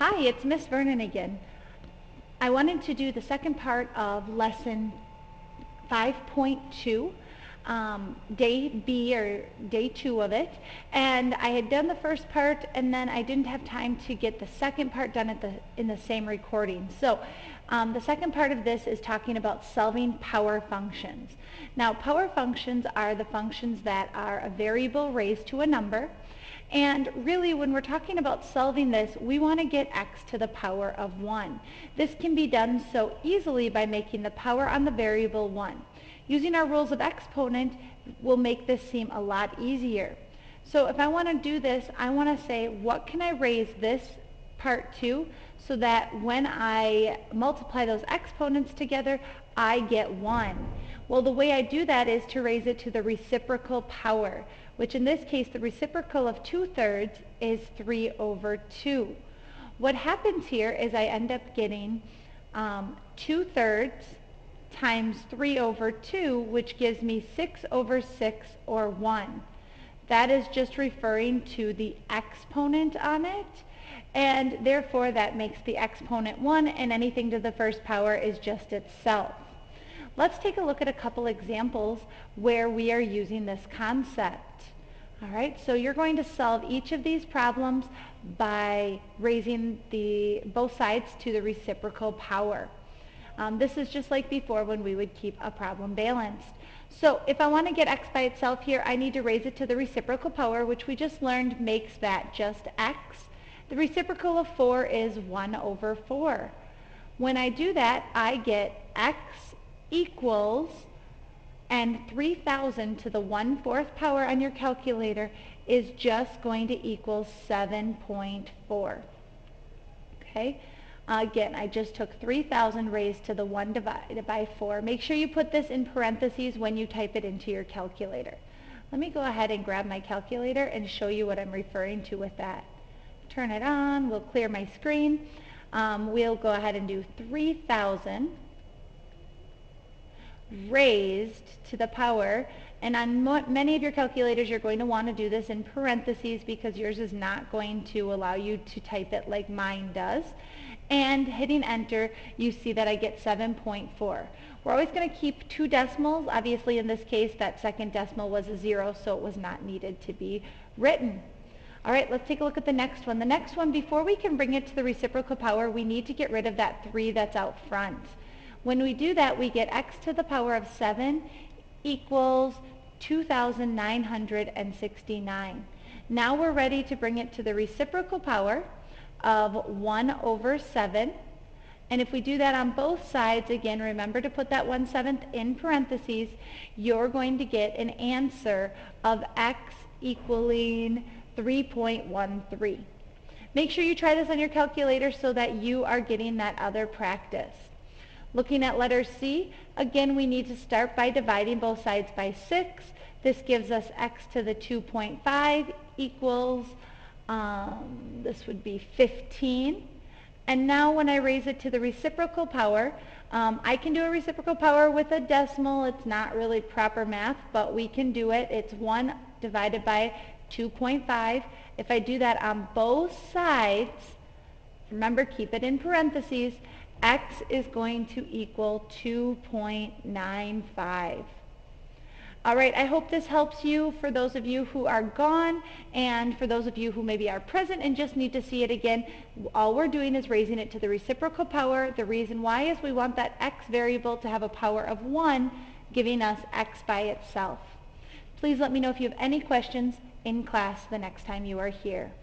Hi, it's Miss Vernon again. I wanted to do the second part of lesson 5.2, day B or day 2 of it. And I had done the first part and then I didn't have time to get the second part done in the same recording. So the second part of this is talking about solving power functions. Now power functions are the functions that are a variable raised to a number. And really, when we're talking about solving this, we want to get x to the power of 1. This can be done so easily by making the power on the variable 1. Using our rules of exponent will make this seem a lot easier. So if I want to do this, I want to say, what can I raise this part to so that when I multiply those exponents together, I get 1. Well, the way I do that is to raise it to the reciprocal power, which in this case, the reciprocal of 2/3 is 3 over 2. What happens here is I end up getting 2/3 times 3 over 2, which gives me 6 over 6, or 1. That is just referring to the exponent on it, and therefore that makes the exponent 1, and anything to the first power is just itself. Let's take a look at a couple examples where we are using this concept. All right, so you're going to solve each of these problems by raising both sides to the reciprocal power. This is just like before when we would keep a problem balanced. So if I want to get x by itself here, I need to raise it to the reciprocal power, which we just learned makes that just x. The reciprocal of 4 is 1 over 4. When I do that, I get x equals, and 3,000 to the 1/4 power on your calculator is just going to equal 7.4. Okay? Again, I just took 3,000 raised to the 1 divided by 4. Make sure you put this in parentheses when you type it into your calculator. Let me go ahead and grab my calculator and show you what I'm referring to with that. Turn it on. We'll clear my screen. We'll go ahead and do 3,000 raised to the power, and on many of your calculators you're going to want to do this in parentheses because yours is not going to allow you to type it like mine does. And hitting enter, you see that I get 7.4. We're always going to keep 2 decimals. Obviously in this case that second decimal was a 0, so it was not needed to be written. All right, let's take a look at the next one. The next one, before we can bring it to the reciprocal power, we need to get rid of that 3 that's out front. When we do that, we get x to the power of 7 equals 2,969. Now we're ready to bring it to the reciprocal power of 1 over 7. And if we do that on both sides, again, remember to put that 1/7 in parentheses, you're going to get an answer of x equaling 3.13. Make sure you try this on your calculator so that you are getting that other practice. Looking at letter C, again we need to start by dividing both sides by 6. This gives us x to the 2.5 equals, this would be 15. And now when I raise it to the reciprocal power, I can do a reciprocal power with a decimal. It's not really proper math, but we can do it. It's 1 divided by 2.5. If I do that on both sides, remember keep it in parentheses, x is going to equal 2.95. All right, I hope this helps you for those of you who are gone, and for those of you who maybe are present and just need to see it again. All we're doing is raising it to the reciprocal power. The reason why is we want that x variable to have a power of 1, giving us x by itself. Please let me know if you have any questions in class the next time you are here.